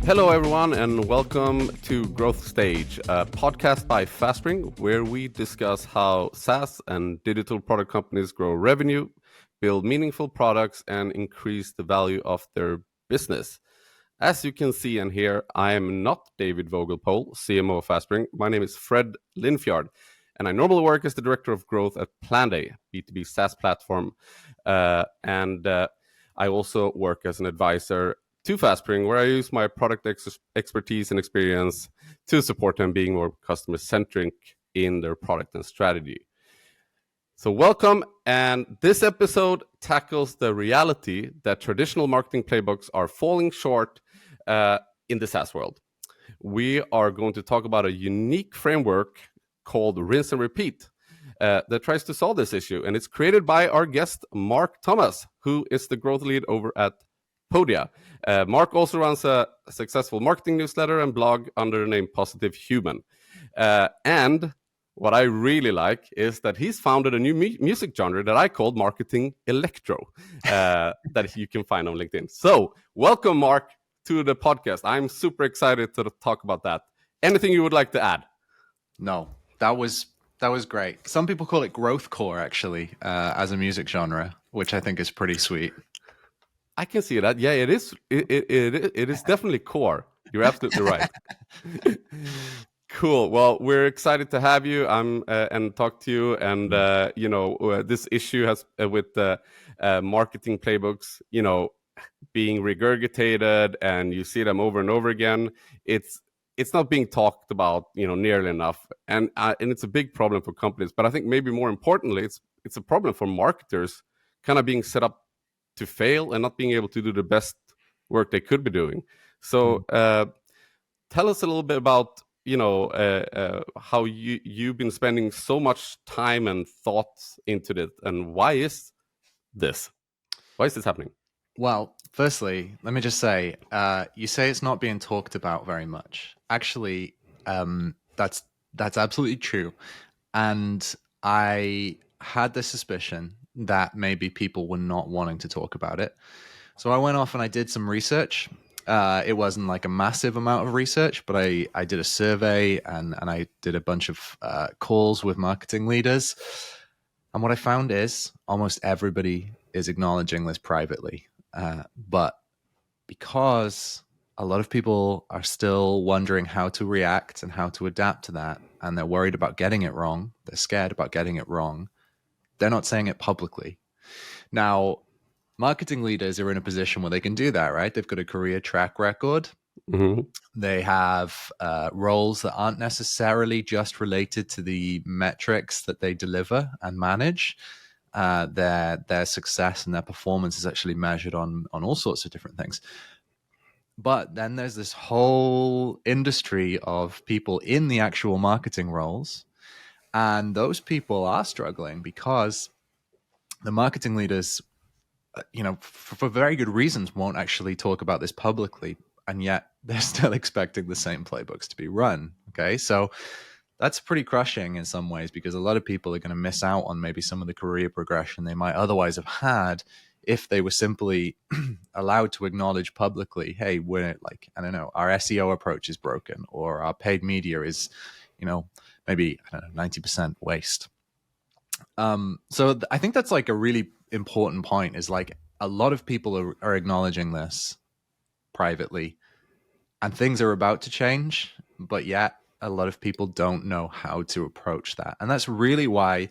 Hello, everyone, and welcome to Growth Stage, a podcast by FastSpring, where we discuss how SaaS and digital product companies grow revenue, build meaningful products, and increase the value of their business. As you can see and hear, I am not David Vogelpohl, CMO of FastSpring. My name is Fred Linfjord, and I normally work as the Director of Growth at Planday, B2B SaaS platform. I also work as an advisor to FastSpring, where I use my product expertise and experience to support them being more customer-centric in their product and strategy. So welcome, and this episode tackles the reality that traditional marketing playbooks are falling short in the SaaS world. We are going to talk about a unique framework called Rinse and Repeat that tries to solve this issue, and it's created by our guest, Marc Thomas, who is the growth lead over at Podia. Marc also runs a successful marketing newsletter and blog under the name Positive Human. And what I really like is that he's founded a new music genre that I called Marketing Electro that you can find on LinkedIn. So welcome, Marc, to the podcast. I'm super excited to talk about that. Anything you would like to add? No, that was great. Some people call it growthcore, actually, as a music genre, which I think is pretty sweet. I can see that. Yeah, it is. It is definitely core. You're absolutely right. Cool. Well, we're excited to have you and talk to you. And this issue has with marketing playbooks, being regurgitated, and you see them over and over again. It's not being talked about, nearly enough, and it's a big problem for companies. But I think maybe more importantly, it's a problem for marketers, kind of being set up to fail and not being able to do the best work they could be doing. So tell us a little bit about how you've been spending so much time and thoughts into it, and why is this happening? Well, firstly, let me just say, you say it's not being talked about very much. Actually, that's absolutely true. And I had the suspicion that maybe people were not wanting to talk about it. So I went off and I did some research. It wasn't like a massive amount of research, but I did a survey and I did a bunch of calls with marketing leaders. And what I found is almost everybody is acknowledging this privately. But because a lot of people are still wondering how to react and how to adapt to that, and they're worried about getting it wrong, they're scared about getting it wrong, they're not saying it publicly. Now, marketing leaders are in a position where they can do that, right? They've got a career track record. Mm-hmm. They have roles that aren't necessarily just related to the metrics that they deliver and manage. Their success and their performance is actually measured on all sorts of different things. But then there's this whole industry of people in the actual marketing roles, and those people are struggling because the marketing leaders, for very good reasons, won't actually talk about this publicly, and yet they're still expecting the same playbooks to be run. Okay, so that's pretty crushing in some ways, because a lot of people are going to miss out on maybe some of the career progression they might otherwise have had if they were simply allowed to acknowledge publicly, hey, we're like, I don't know, our SEO approach is broken, or our paid media is, maybe, 90% waste. So I think that's like a really important point, is like a lot of people are acknowledging this privately, and things are about to change, but yet a lot of people don't know how to approach that. And that's really why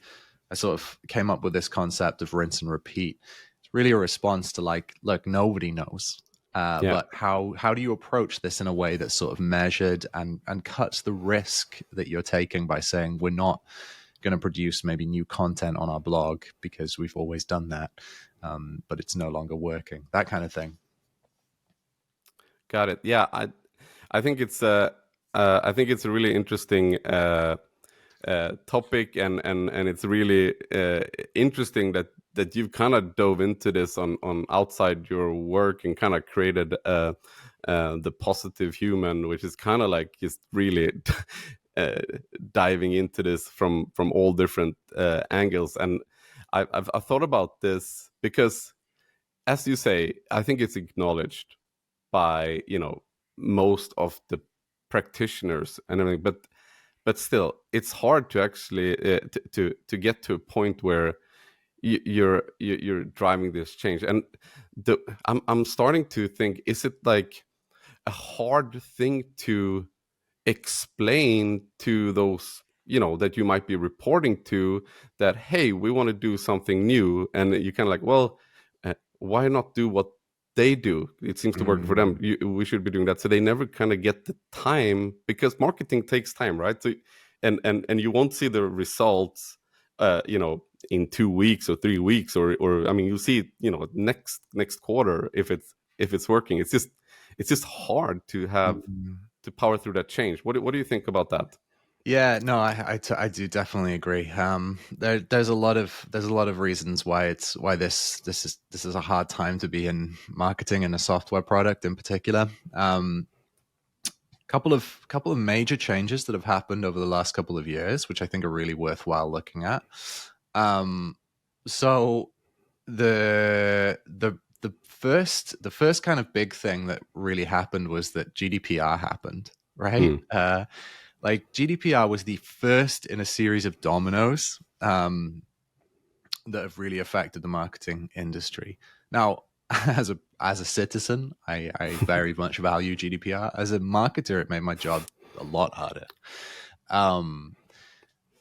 I sort of came up with this concept of rinse and repeat. It's really a response to like, look, nobody knows. But how do you approach this in a way that's sort of measured and cuts the risk that you're taking by saying we're not going to produce maybe new content on our blog because we've always done that, but it's no longer working, that kind of thing. Got it. Yeah, I think it's a really interesting topic, and it's really interesting that you've kind of dove into this on outside your work and kind of created the Positive Human, which is kind of like just really diving into this from all different angles. And I've thought about this because, as you say, I think it's acknowledged by most of the practitioners and everything, but still, it's hard to actually to get to a point where you're driving this change. And I'm starting to think, is it like a hard thing to explain to those, that you might be reporting to, that hey, we want to do something new, and you kind of like, well, why not do what they do? It seems to work for them. We should be doing that. So they never kind of get the time, because marketing takes time, right? So and you won't see the results in 2 weeks or 3 weeks, or I mean, you'll see it next quarter if it's working. It's just hard to have to power through that change. What do you think about that? Yeah, no, I do definitely agree. There's a lot of reasons why this is a hard time to be in marketing and a software product in particular. Couple of major changes that have happened over the last couple of years, which I think are really worthwhile looking at. So the first kind of big thing that really happened was that GDPR happened, right? Like GDPR was the first in a series of dominoes that have really affected the marketing industry. Now, as a citizen, I very much value GDPR. As a marketer, it made my job a lot harder.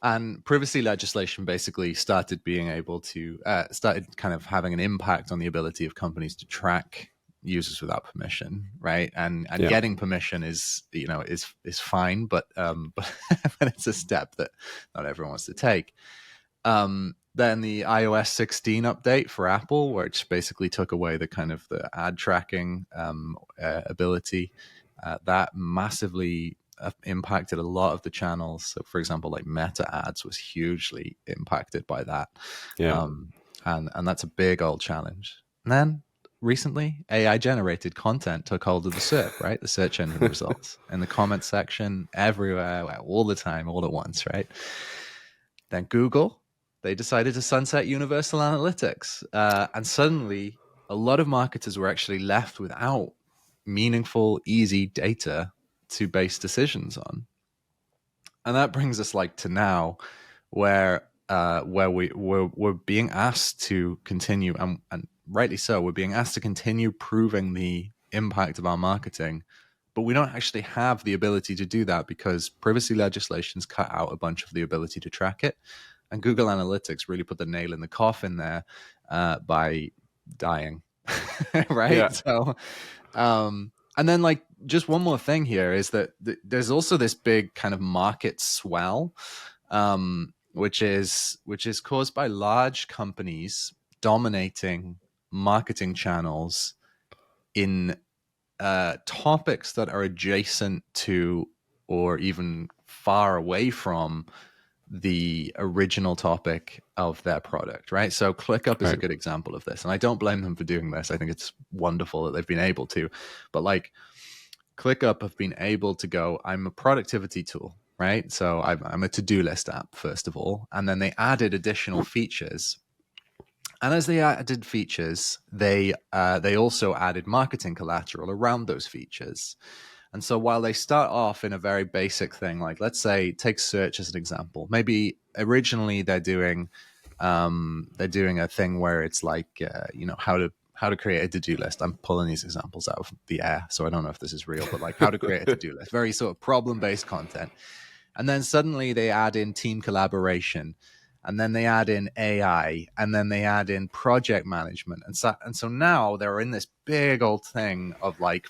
And privacy legislation basically started being able to started kind of having an impact on the ability of companies to track users without permission, right? And Yeah. getting permission is fine, but it's a step that not everyone wants to take. Then the iOS 16 update for Apple, which basically took away the kind of the ad tracking ability, that massively impacted a lot of the channels. So, for example, like Meta ads was hugely impacted by that. Yeah. And that's a big old challenge. And then recently, AI generated content took hold of the SERP, right? The search engine results in the comment section, everywhere, all the time, all at once, right? Then Google, they decided to sunset universal analytics. And suddenly, a lot of marketers were actually left without meaningful, easy data to base decisions on. And that brings us like to now, where we're being asked to continue, and rightly so, we're being asked to continue proving the impact of our marketing, but we don't actually have the ability to do that because privacy legislation's cut out a bunch of the ability to track it. And Google Analytics really put the nail in the coffin there by dying, right? Yeah. So, and then like just one more thing here is that there's also this big kind of market swell, which is caused by large companies dominating marketing channels in topics that are adjacent to or even far away from the original topic of their product, right? So ClickUp is a good example of this. And I don't blame them for doing this. I think it's wonderful that they've been able to. But like ClickUp have been able to go, I'm a productivity tool, right? So I'm a to-do list app, first of all. And then they added additional features. And as they added features, they also added marketing collateral around those features. And so while they start off in a very basic thing, like let's say take search as an example, maybe originally they're doing a thing where it's like how to create a to-do list. I'm pulling these examples out of the air, so I don't know if this is real, but like how to create a to-do list, very sort of problem-based content. And then suddenly they add in team collaboration, and then they add in AI, and then they add in project management, and so now they're in this big old thing of like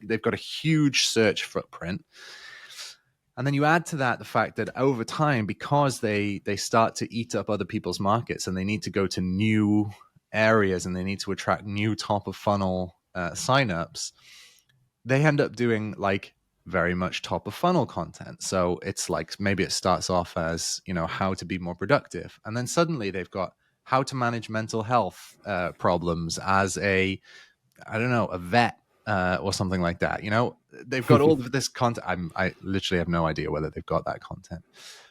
they've got a huge search footprint. And then you add to that the fact that over time, because they start to eat up other people's markets and they need to go to new areas and they need to attract new top of funnel signups, they end up doing like very much top of funnel content. So it's like maybe it starts off as, how to be more productive. And then suddenly they've got how to manage mental health problems as a vet or something like that. They've got all of this content. I literally have no idea whether they've got that content.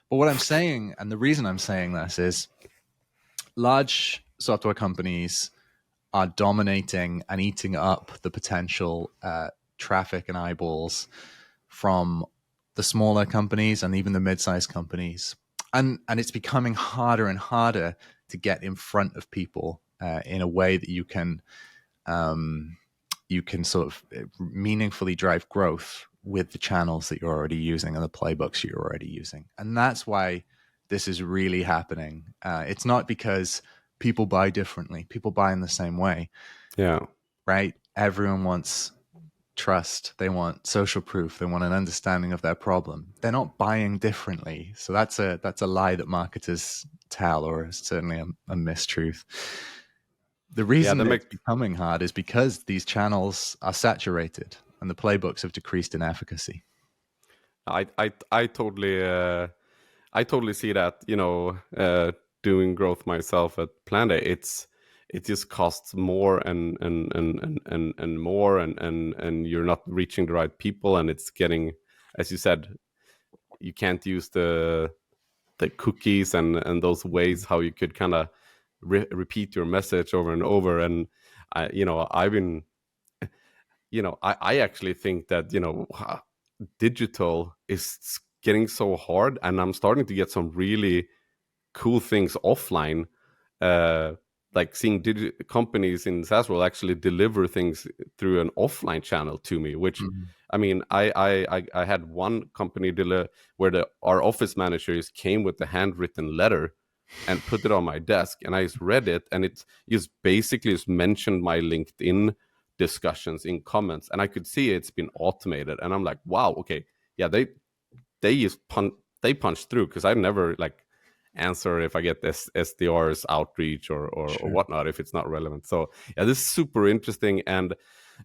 But what I'm saying, and the reason I'm saying this is large software companies are dominating and eating up the potential traffic and eyeballs from the smaller companies and even the mid-sized companies. And it's becoming harder and harder to get in front of people in a way that you can sort of meaningfully drive growth with the channels that you're already using and the playbooks you're already using. And that's why this is really happening. It's not because people buy differently. People buy in the same way. Yeah. Right? Everyone wants trust. They want social proof. They want an understanding of their problem. They're not buying differently. So that's a lie that marketers tell, or certainly a mistruth. The Yeah, reason that that makes it's becoming hard is because these channels are saturated and the playbooks have decreased in efficacy. I totally see that, doing growth myself at Planday, it just costs more and more, and you're not reaching the right people, and it's getting, as you said, you can't use the cookies and those ways how you could kind of repeat your message over and over. And I've been, I actually think that, digital is getting so hard, and I'm starting to get some really cool things offline, like seeing companies in SaaS world actually deliver things through an offline channel to me, which I mean, I had one company where our office managers came with the handwritten letter and put it on my desk, and I just read it, and it just basically just mentioned my LinkedIn discussions in comments, and I could see it's been automated, and I'm like, wow, okay, yeah, they just they punch through, because I never like answer if I get this SDR's outreach or Sure. whatnot if it's not relevant. So yeah, this is super interesting, and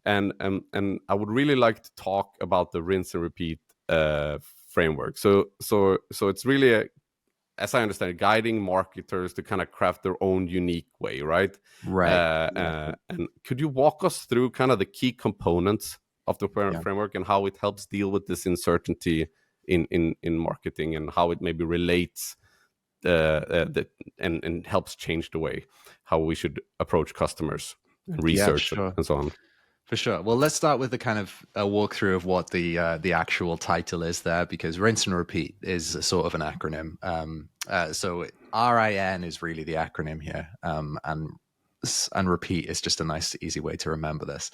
I would really like to talk about the rinse and repeat framework. So it's really as I understand it, guiding marketers to kind of craft their own unique way, right? Right. And could you walk us through kind of the key components of the Yeah. framework and how it helps deal with this uncertainty in marketing, and how it maybe relates and helps change the way how we should approach customers and Yeah, research sure. and so on? For sure. Well, let's start with the kind of a walkthrough of what the actual title is there, because rinse and repeat is a sort of an acronym. So RIN is really the acronym here, and repeat is just a nice, easy way to remember this.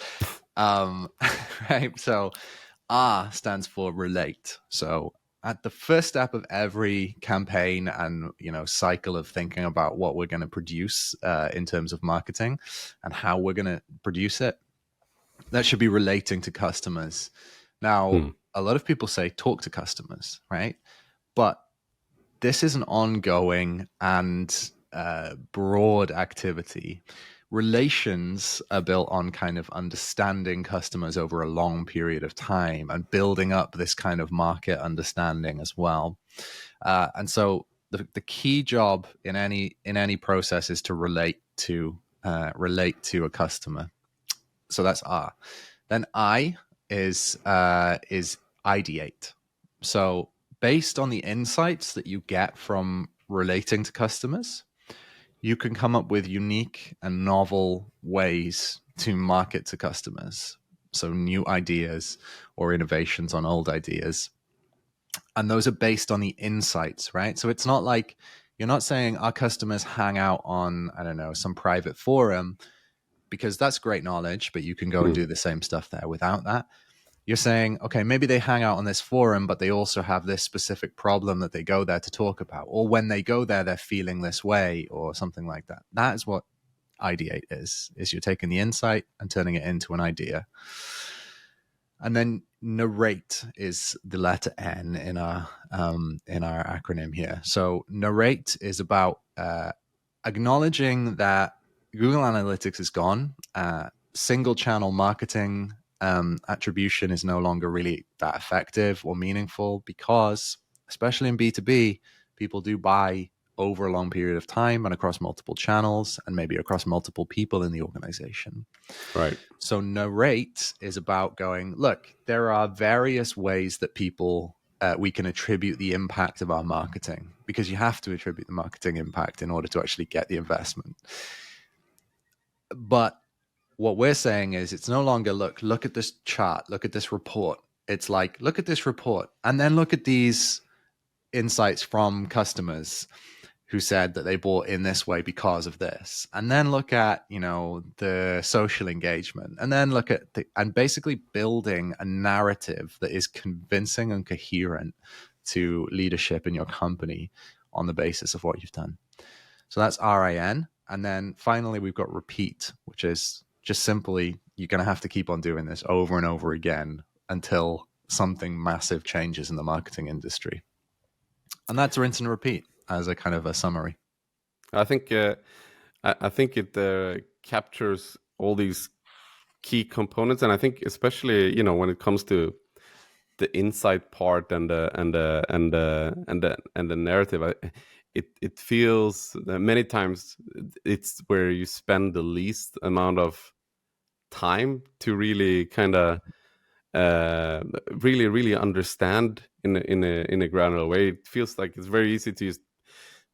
Right. So R stands for relate. So at the first step of every campaign and cycle of thinking about what we're going to produce in terms of marketing and how we're going to produce it, that should be relating to customers. Now, a lot of people say talk to customers, right? But this is an ongoing and broad activity. Relations are built on kind of understanding customers over a long period of time and building up this kind of market understanding as well. And so the key job in any process is to relate to a customer. So that's R. Then I is ideate. So based on the insights that you get from relating to customers, you can come up with unique and novel ways to market to customers. So new ideas or innovations on old ideas. And those are based on the insights, right? So it's not like you're not saying our customers hang out on, I don't know, some private forum, because that's great knowledge, but you can go and do the same stuff there without that. You're saying, okay, maybe they hang out on this forum, but they also have this specific problem that they go there to talk about. Or when they go there, they're feeling this way or something like that. That is what ideate is you're taking the insight and turning it into an idea. And then narrate is the letter N in our acronym here. So narrate is about acknowledging that Google Analytics is gone. Single channel marketing attribution is no longer really that effective or meaningful, because, especially in B2B, people do buy over a long period of time and across multiple channels and maybe across multiple people in the organization. Right. So narrate is about going, look, there are various ways that people we can attribute the impact of our marketing, because you have to attribute the marketing impact in order to actually get the investment. But What we're saying is it's no longer look at this chart, look at this report. It's like, look at this report and then look at these insights from customers who said that they bought in this way because of this, and then look at, you know, the social engagement, and then look at and basically building a narrative that is convincing and coherent to leadership in your company on the basis of what you've done. So that's RIN. And then finally we've got repeat, which is just simply, you're going to have to keep on doing this over and over again until something massive changes in the marketing industry. And that's rinse and repeat as a kind of a summary. I think it captures all these key components, and I think especially, you know, when it comes to the insight part and the narrative, it feels that many times it's where you spend the least amount of time to really kind of really understand in a granular way. It feels like it's very easy to just,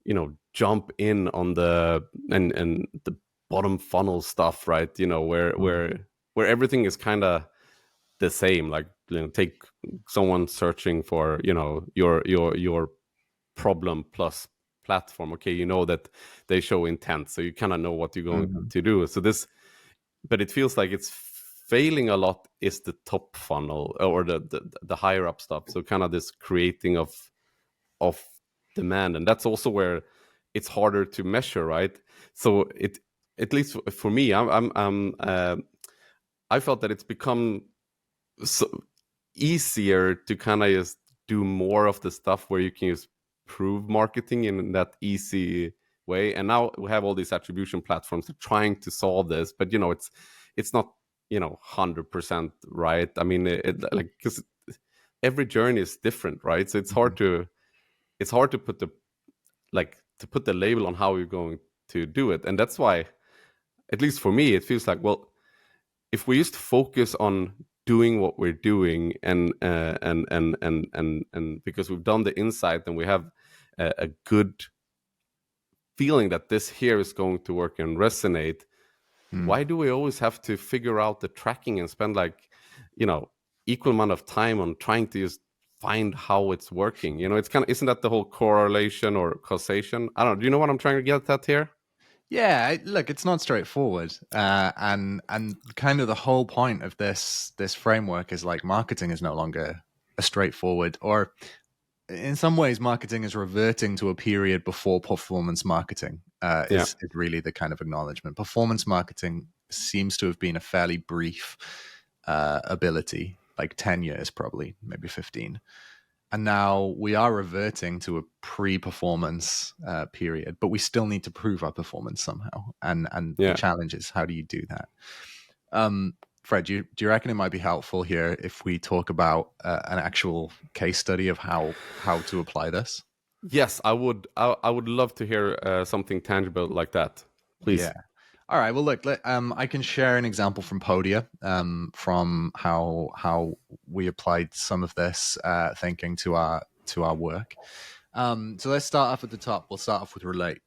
you know, jump in on the and the bottom funnel stuff, right? You know, where everything is kind of the same. Like, you know, take someone searching for, you know, your problem plus platform. Okay, you know that they show intent, so you kind of know what you're going to do. So this, but it feels like it's failing a lot is the top funnel or the higher up stuff. So kind of this creating of demand, and that's also where it's harder to measure, right? So it, at least for me, I felt that it's become so easier to kind of just do more of the stuff where you can just prove marketing in that easy way. And now we have all these attribution platforms that are trying to solve this, but, you know, it's not, you know, 100% right. I mean, like, because every journey is different, right? So it's hard to put the label on how you're going to do it. And that's why, at least for me, it feels like, well, if we just focus on doing what we're doing and because we've done the insight and we have a good feeling that this here is going to work and resonate, why do we always have to figure out the tracking and spend, like, you know, equal amount of time on trying to just find how it's working? You know, it's kind of, isn't that the whole correlation or causation? I don't know. Do you know what I'm trying to get at here? Yeah, look, it's not straightforward, and kind of the whole point of this framework is, like, marketing is no longer a straightforward, or in some ways, marketing is reverting to a period before performance marketing. Is really the kind of acknowledgement. Performance marketing seems to have been a fairly brief ability, like 10 years, probably, maybe 15. And now we are reverting to a pre-performance period, but we still need to prove our performance somehow. And the challenge is, how do you do that? Fred, do you reckon it might be helpful here if we talk about an actual case study of how to apply this? Yes, I would. I would love to hear something tangible like that, please. Yeah. All right. Well, look, I can share an example from Podia, from how we applied some of this thinking to our work. So let's start off at the top. We'll start off with relate.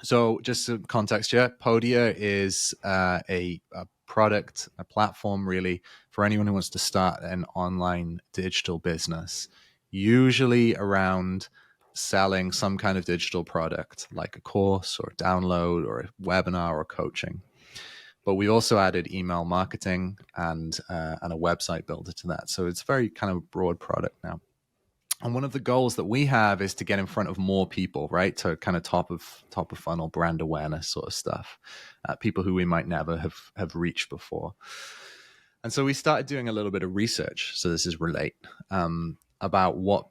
So just some context here, Podia is a product, a platform, really, for anyone who wants to start an online digital business, usually around selling some kind of digital product, like a course or a download or a webinar or coaching. But we also added email marketing and a website builder to that. So it's very kind of broad product now. And one of the goals that we have is to get in front of more people, right? To kind of top of funnel brand awareness sort of stuff, people who we might never have reached before. And so we started doing a little bit of research. So this is relate, about what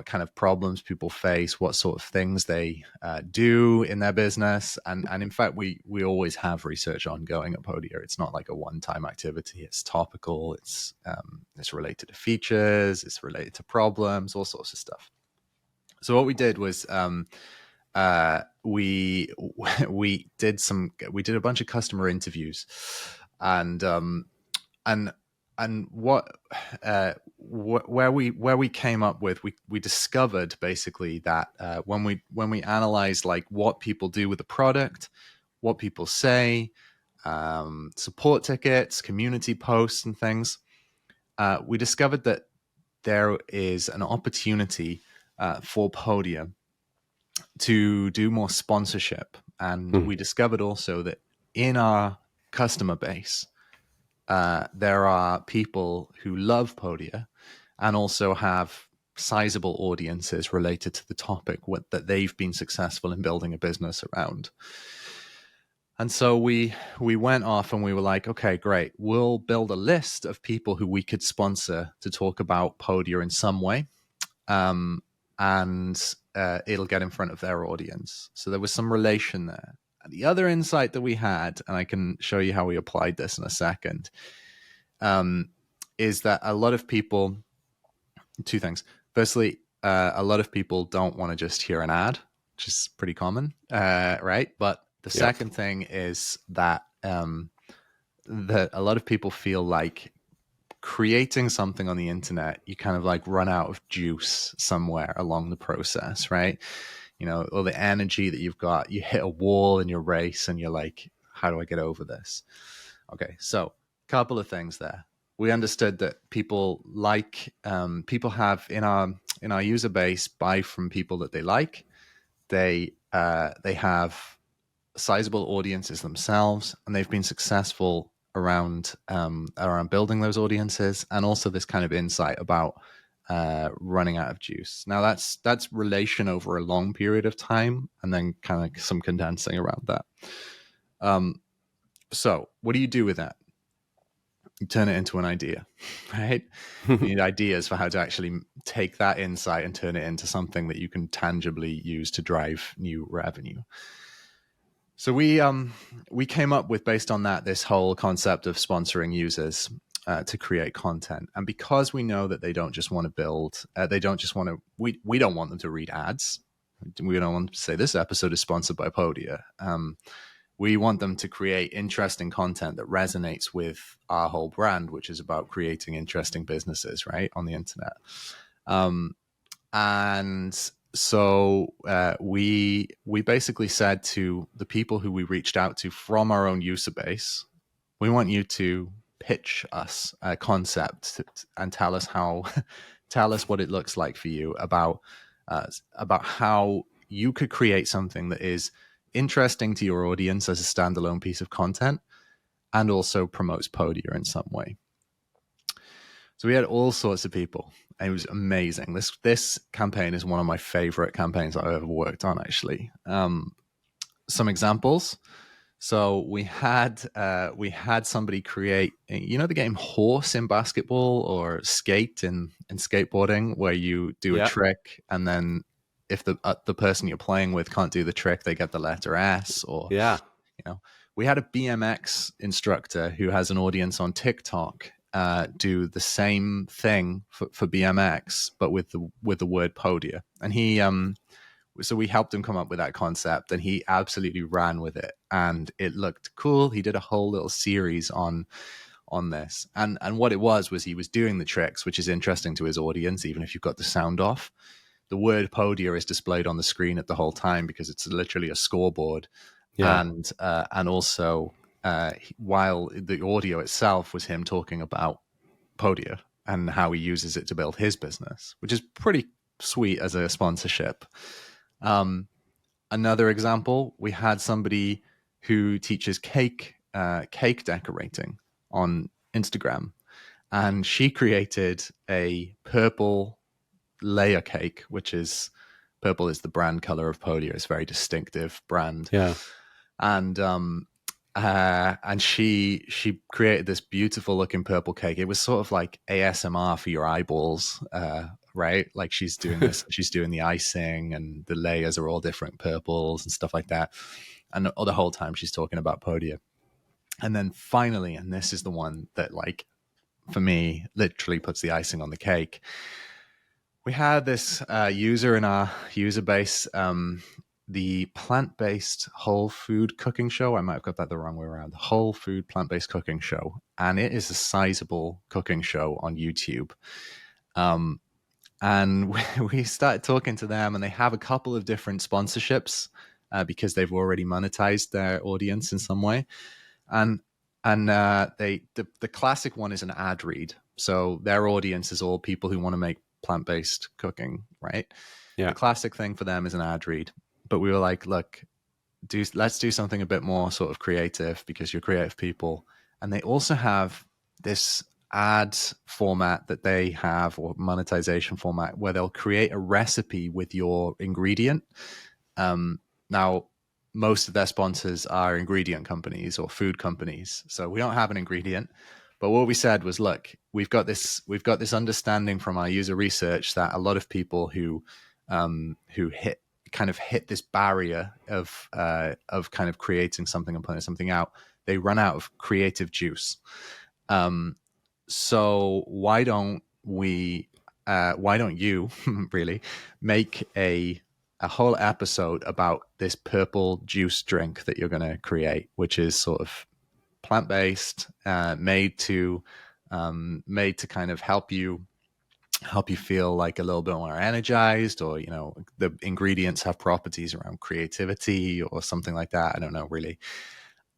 kind of problems people face, what sort of things they do in their business. And in fact, we always have research ongoing at Podia. It's not like a one-time activity. It's topical. It's related to features. It's related to problems, all sorts of stuff. So what we did was we did a bunch of customer interviews, and where we came up with, we discovered basically that when we analyzed, like, what people do with the product, what people say, support tickets, community posts, and things, we discovered that there is an opportunity for Podia to do more sponsorship. And we discovered also that in our customer base, there are people who love Podia and also have sizable audiences related to the topic that they've been successful in building a business around. And so we went off and we were like, okay, great. We'll build a list of people who we could sponsor to talk about Podia in some way. And it'll get in front of their audience. So there was some relation there. And the other insight that we had, and I can show you how we applied this in a second, is that a lot of people, two things. Firstly, a lot of people don't want to just hear an ad, which is pretty common, right? But the second thing is that that a lot of people feel like creating something on the internet, you kind of like run out of juice somewhere along the process, right? You know, all the energy that you've got, you hit a wall in your race and you're like, how do I get over this? Okay, so a couple of things there. We understood that people like, people have in our user base buy from people that they like. They have sizable audiences themselves, and they've been successful around building those audiences, and also this kind of insight about running out of juice. Now that's relation over a long period of time, and then kind of some condensing around that. So what do you do with that? You turn it into an idea, right? You need ideas for how to actually take that insight and turn it into something that you can tangibly use to drive new revenue. So we came up with, based on that, this whole concept of sponsoring users to create content. And because we know that they don't just want to build, they don't just want to, we don't want them to read ads. We don't want them to say this episode is sponsored by Podia. We want them to create interesting content that resonates with our whole brand, which is about creating interesting businesses, right, on the internet. And so we basically said to the people who we reached out to from our own user base, we want you to pitch us a concept and tell us what it looks like for you about how you could create something that is interesting to your audience as a standalone piece of content and also promotes Podia in some way. So we had all sorts of people. It was amazing. This campaign is one of my favorite campaigns I've ever worked on, actually. Some examples. So we had somebody create, you know, the game horse in basketball or skate in skateboarding, where you do a trick and then if the person you're playing with can't do the trick, they get the letter S. Or you know, we had a BMX instructor who has an audience on TikTok do the same thing for BMX, but with the word Podia. And so we helped him come up with that concept, and he absolutely ran with it, and it looked cool. He did a whole little series on this, and what it was he was doing the tricks, which is interesting to his audience, even if you've got the sound off. The word Podia is displayed on the screen at the whole time because it's literally a scoreboard, and also while the audio itself was him talking about Podia and how he uses it to build his business, which is pretty sweet as a sponsorship. Another example, we had somebody who teaches cake decorating on Instagram, and she created a purple layer cake, which is purple is the brand color of Podia. It's a very distinctive brand. Yeah. And she created this beautiful looking purple cake. It was sort of like ASMR for your eyeballs, right? Like she's doing this, she's doing the icing, and the layers are all different purples and stuff like that. And the whole time she's talking about Podia. And then finally, and this is the one that, like, for me, literally puts the icing on the cake. We had this user in our user base, the plant-based whole food cooking show. I might have got that the wrong way around. The whole food plant-based cooking show. And it is a sizable cooking show on YouTube. And we started talking to them, and they have a couple of different sponsorships because they've already monetized their audience in some way. and the classic one is an ad read. So their audience is all people who want to make plant-based cooking, right? Yeah. The classic thing for them is an ad read. But we were like, look, let's do something a bit more sort of creative, because you're creative people. And they also have this ad format that they have, or monetization format, where they'll create a recipe with your ingredient. Now, most of their sponsors are ingredient companies or food companies, so we don't have an ingredient. But what we said was, look, we've got this understanding from our user research that a lot of people who hit this barrier of kind of creating something and putting something out, they run out of creative juice. So why don't you really make a whole episode about this purple juice drink that you're going to create, which is sort of plant-based, made to kind of help you feel like a little bit more energized, or the ingredients have properties around creativity or something like that. I don't know really.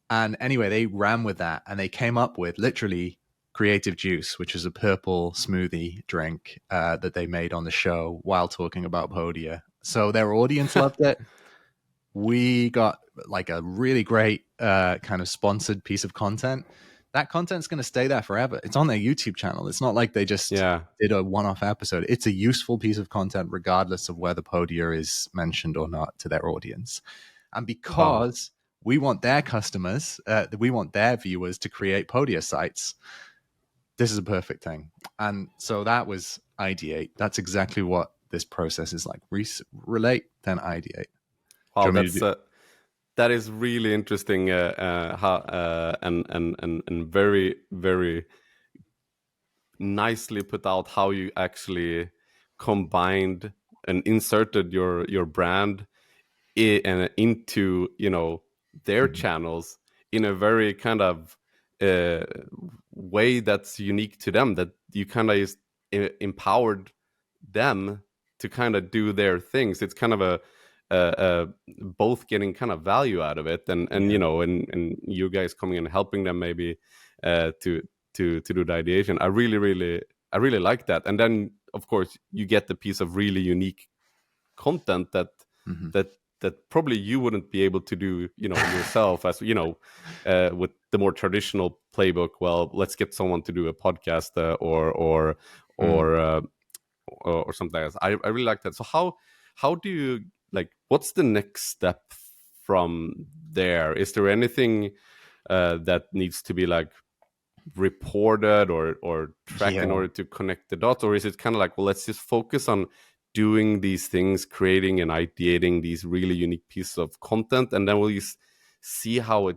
And anyway, they ran with that, and they came up with literally Creative Juice, which is a purple smoothie drink that they made on the show while talking about Podia. So their audience loved it. We got like a really great kind of sponsored piece of content. That content's going to stay there forever. It's on their YouTube channel. It's not like they just did a one-off episode. It's a useful piece of content regardless of whether Podia is mentioned or not to their audience. And because we want their customers, we want their viewers to create Podia sites, this is a perfect thing. And so that was ideate. That's exactly what this process is like. Relate, then ideate. Wow, that is really interesting. And very, very nicely put out how you actually combined and inserted your brand into their channels in a very kind of way that's unique to them, that you kind of empowered them to kind of do their things. It's kind of both getting kind of value out of it, and and you guys coming and helping them maybe to do the ideation. I really like that. And then of course you get the piece of really unique content that probably you wouldn't be able to do yourself, as with the more traditional playbook. Well, let's get someone to do a podcast or something like that. I really like that. So how do you, like, what's the next step from there? Is there anything that needs to be like reported or tracked in order to connect the dots? Or is it kind of like, well, let's just focus on doing these things, creating and ideating these really unique pieces of content, and then we'll just see how it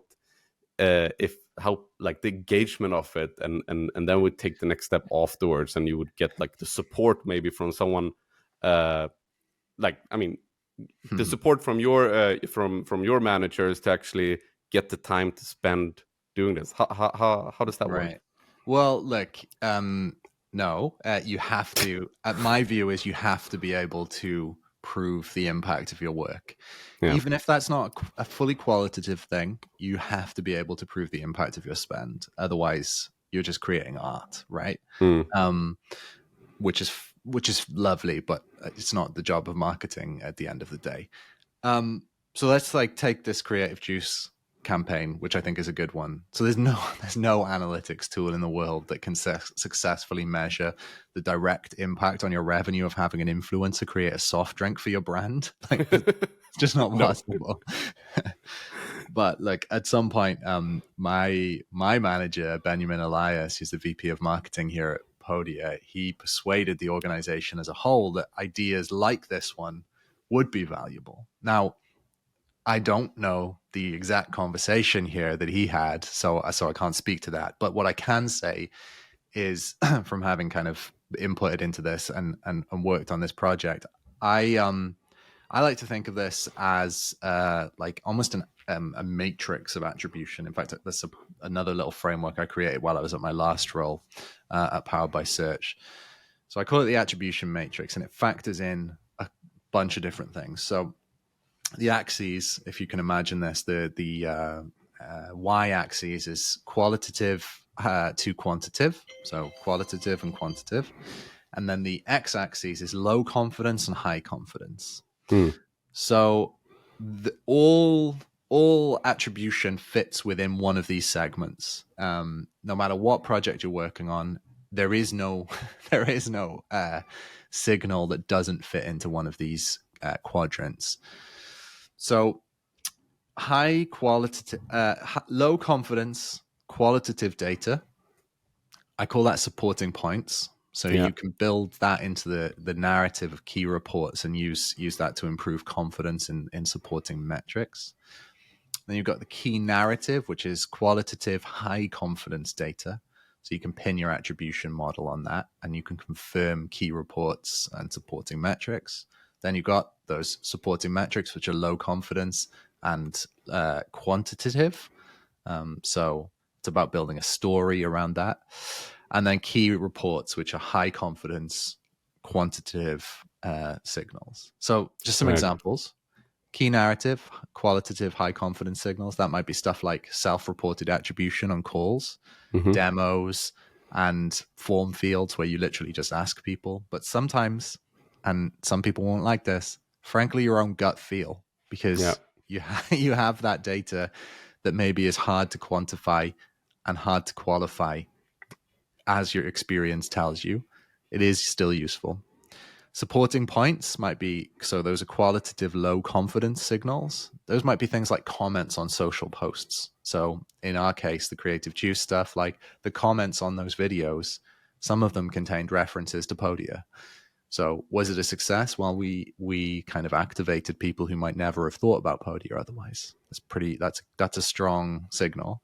how like the engagement of it, and then we take the next step afterwards, and you would get like the support maybe from someone the support from your from your managers to actually get the time to spend doing this. How does that work? Well, look, no, you have to. My view is you have to be able to prove the impact of your work. Even if that's not a fully qualitative thing, you have to be able to prove the impact of your spend. Otherwise, you're just creating art, right? Which is lovely, but it's not the job of marketing at the end of the day. So let's like take this Creative Juice campaign, which I think is a good one. So there's no analytics tool in the world that can successfully measure the direct impact on your revenue of having an influencer create a soft drink for your brand. Like, it's just not possible. But like at some point, my manager, Benjamin Elias, who's the VP of marketing here at Podia, he persuaded the organization as a whole that ideas like this one would be valuable. Now, I don't know the exact conversation here that he had, so I can't speak to that. But what I can say is, from having kind of inputted into this and worked on this project, I like to think of this as like almost a matrix of attribution. In fact, there's another little framework I created while I was at my last role at Powered by Search. So I call it the attribution matrix, and it factors in a bunch of different things. So the axes, if you can imagine this, the y-axis is qualitative to quantitative, so qualitative and quantitative. And then the x-axis is low confidence and high confidence. Hmm. So all attribution fits within one of these segments. No matter what project you're working on, there is no signal that doesn't fit into one of these quadrants. So low confidence qualitative data, I call that supporting points. So Yeah. you can build that into the narrative of key reports and use that to improve confidence in supporting metrics. Then you've got the key narrative, which is qualitative high confidence data. So you can pin your attribution model on that and you can confirm key reports and supporting metrics. Then you've got those supporting metrics, which are low confidence and quantitative. So it's about building a story around that. And then key reports, which are high confidence, quantitative signals. So just some examples. Key narrative, qualitative, high confidence signals. That might be stuff like self-reported attribution on calls, demos, and form fields where you literally just ask people. But sometimes, and some people won't like this, frankly, your own gut feel, because you have that data that maybe is hard to quantify and hard to qualify as your experience tells you. It is still useful. Supporting points might be, so those are qualitative low confidence signals. Those might be things like comments on social posts. So in our case, the Creative Juice stuff, like the comments on those videos, some of them contained references to Podia. So was it a success? Well, we kind of activated people who might never have thought about Podia otherwise. That's a strong signal.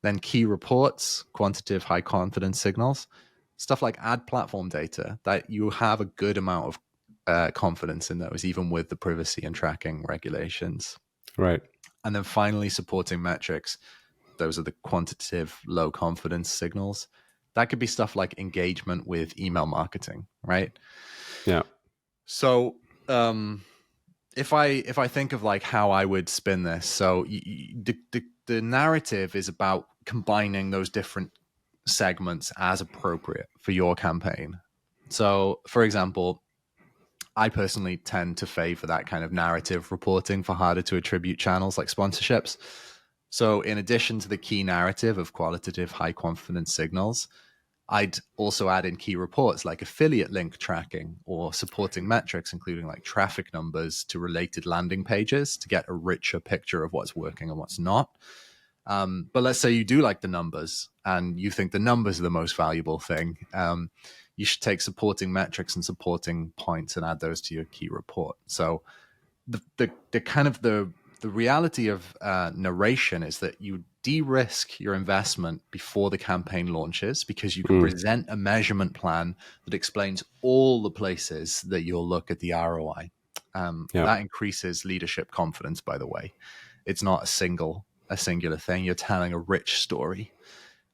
Then key reports, quantitative high confidence signals, stuff like ad platform data, that you have a good amount of confidence in those, even with the privacy and tracking regulations. Right. And then finally, supporting metrics. Those are the quantitative low confidence signals. That could be stuff like engagement with email marketing, right? Yeah. So if I think of like how I would spin this, so the narrative is about combining those different segments as appropriate for your campaign. So, for example, I personally tend to favor that kind of narrative reporting for harder to attribute channels like sponsorships. So, in addition to the key narrative of qualitative high confidence signals, I'd also add in key reports like affiliate link tracking or supporting metrics, including like traffic numbers to related landing pages to get a richer picture of what's working and what's not. But let's say you do like the numbers and you think the numbers are the most valuable thing. You should take supporting metrics and supporting points and add those to your key report. So the kind of the reality of narration is that you de-risk your investment before the campaign launches because you can present a measurement plan that explains all the places that you'll look at the ROI. That increases leadership confidence, by the way. It's not a singular thing. You're telling a rich story.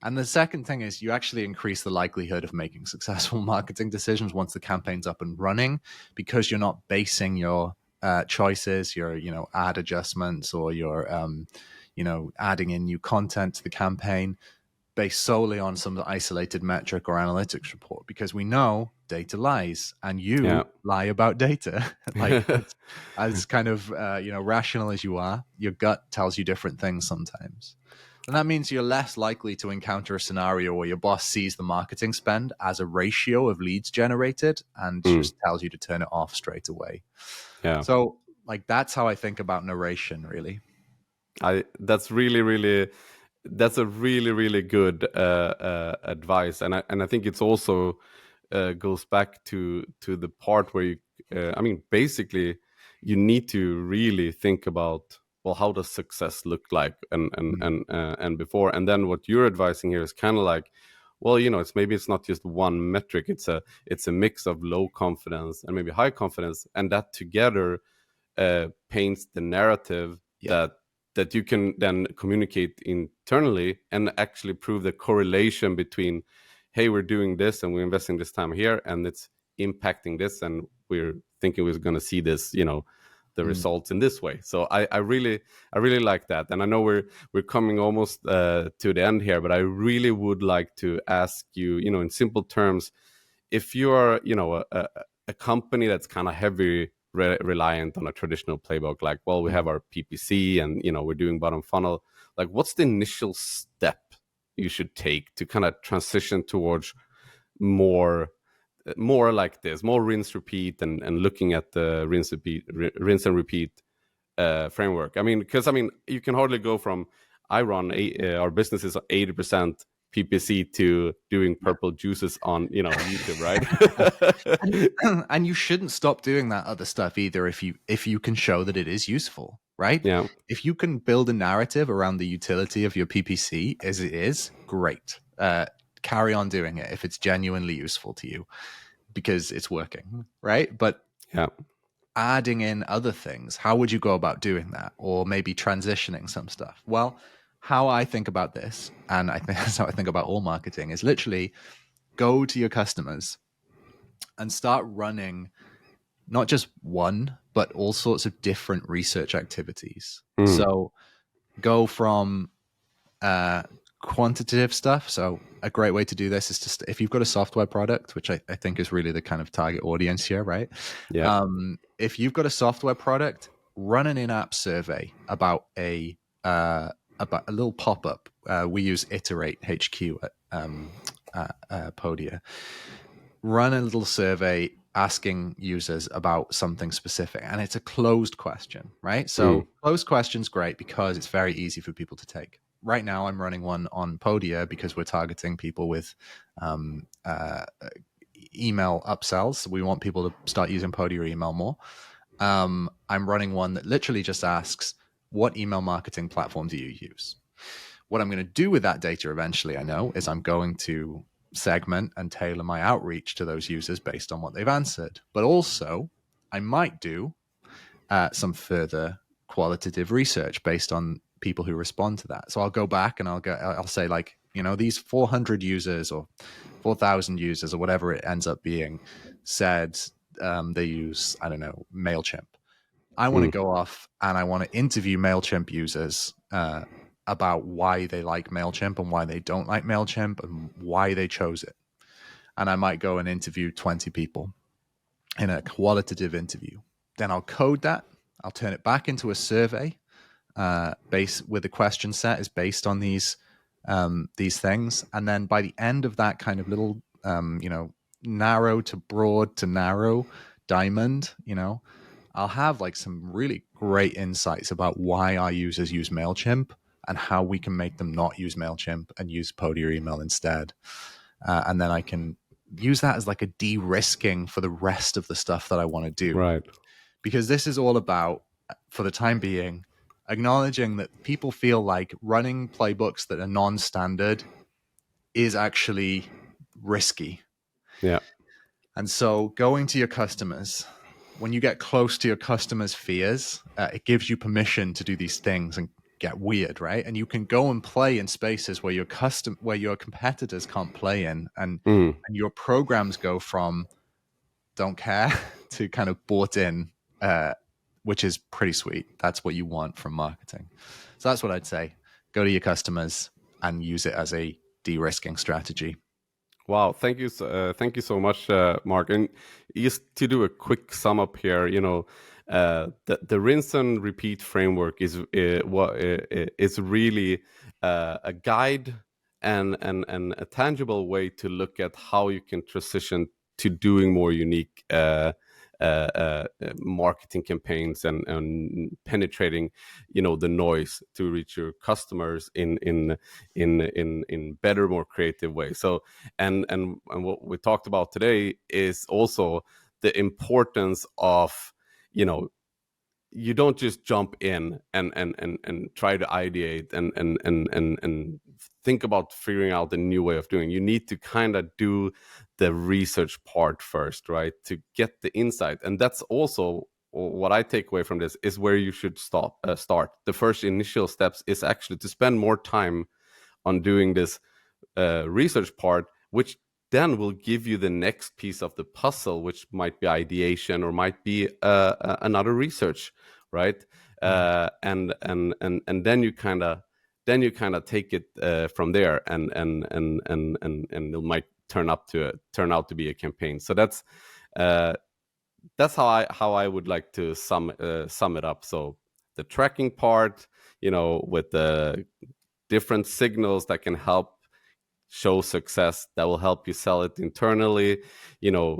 And the second thing is you actually increase the likelihood of making successful marketing decisions once the campaign's up and running, because you're not basing your choices, your ad adjustments, or your adding in new content to the campaign based solely on some isolated metric or analytics report, because we know data lies and you lie about data. Like as kind of rational as you are, your gut tells you different things sometimes. And that means you're less likely to encounter a scenario where your boss sees the marketing spend as a ratio of leads generated and just tells you to turn it off straight away. Yeah. So like that's how I think about narration, really. That's a really, really good advice, and I think it's also goes back to the part where you, basically, you need to really think about, well, how does success look like, and before, and then what you're advising here is kind of like, well, it's not just one metric; it's a mix of low confidence and maybe high confidence, and that together paints the narrative that you can then communicate internally and actually prove the correlation between, hey, we're doing this and we're investing this time here and it's impacting this and we're thinking we're going to see this, the results in this way. So I really like that. And I know we're coming almost to the end here, but I really would like to ask you, in simple terms, if you are, a company that's kind of heavy reliant on a traditional playbook, like, well, we have our PPC and, we're doing bottom funnel, like, what's the initial step you should take to kind of transition towards more like this, more rinse repeat, and looking at the rinse and repeat framework? I mean, because you can hardly go from our business is 80% PPC to doing purple juices on YouTube, right? And you shouldn't stop doing that other stuff either if you can show that it is useful, right? Yeah. If you can build a narrative around the utility of your PPC as it is, great. Carry on doing it if it's genuinely useful to you because it's working, right? But yeah, adding in other things, how would you go about doing that? Or maybe transitioning some stuff? Well, how I think about this, and I think that's how I think about all marketing, is literally go to your customers and start running not just one, but all sorts of different research activities. So go from quantitative stuff. So a great way to do this is just if you've got a software product, which I think is really the kind of target audience here, right? Yeah. If you've got a software product, run an in-app survey about a little pop-up. We use Iterate HQ at Podia. Run a little survey asking users about something specific, and it's a closed question, right? So closed question's great because it's very easy for people to take. Right now, I'm running one on Podia because we're targeting people with email upsells. We want people to start using Podia email more. I'm running one that literally just asks, what email marketing platform do you use? What I'm going to do with that data eventually, I know, is I'm going to segment and tailor my outreach to those users based on what they've answered. But also, I might do some further qualitative research based on people who respond to that. So I'll go back and I'll say, like, these 400 users or 4,000 users or whatever it ends up being said they use, I don't know, MailChimp. I want to go off and I want to interview MailChimp users about why they like MailChimp and why they don't like MailChimp and why they chose it. And I might go and interview 20 people in a qualitative interview. Then I'll code that. I'll turn it back into a survey with the question set is based on these things. And then by the end of that kind of little, narrow to broad to narrow diamond, I'll have like some really great insights about why our users use MailChimp and how we can make them not use MailChimp and use Podia email instead. And then I can use that as like a de-risking for the rest of the stuff that I want to do. Right. Because this is all about, for the time being, acknowledging that people feel like running playbooks that are non-standard is actually risky. Yeah. And so going to your customers, when you get close to your customers' fears, it gives you permission to do these things and get weird, right? And you can go and play in spaces where your competitors can't play in, and your programs go from don't care to kind of bought in, which is pretty sweet. That's what you want from marketing. So that's what I'd say. Go to your customers and use it as a de-risking strategy. Wow, thank you so much, Mark. And just to do a quick sum up here, the rinse and repeat framework is really a guide and a tangible way to look at how you can transition to doing more unique marketing campaigns and penetrating, the noise to reach your customers in better, more creative ways. So and what we talked about today is also the importance of, you don't just jump in and try to ideate and think about figuring out a new way of doing. You need to kind of do the research part first, right, to get the insight. And that's also what I take away from this, is where you should start. The first initial steps is actually to spend more time on doing this research part, which then will give you the next piece of the puzzle, which might be ideation or might be another research, right? And then you kind of take it from there, and it might turn out to be a campaign. So that's how I would like to sum it up. So the tracking part, with the different signals that can help show success, that will help you sell it internally,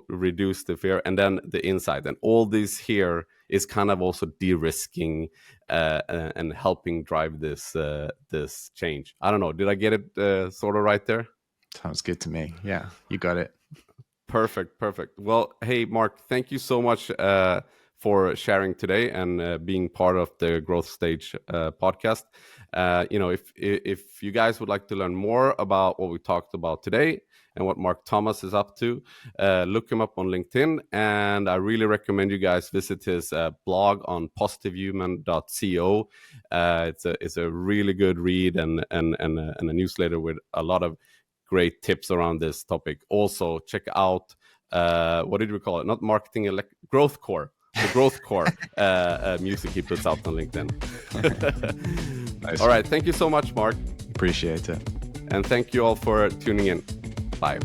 reduce the fear, and then the insight. And all this here is kind of also de-risking and helping drive this change. I don't know. Did I get it sort of right there? Sounds good to me. Yeah, you got it. Perfect. Well, hey, Marc, thank you so much for sharing today and being part of the Growth Stage podcast. If you guys would like to learn more about what we talked about today and what Marc Thomas is up to, look him up on LinkedIn. And I really recommend you guys visit his blog on positivehuman.co. It's a really good read and a newsletter with a lot of great tips around this topic. Also, check out what did we call it? Not marketing, growth core. The growth core music he puts out on LinkedIn. Nice. All right, thank you so much, Marc. Appreciate it. And thank you all for tuning in. Bye.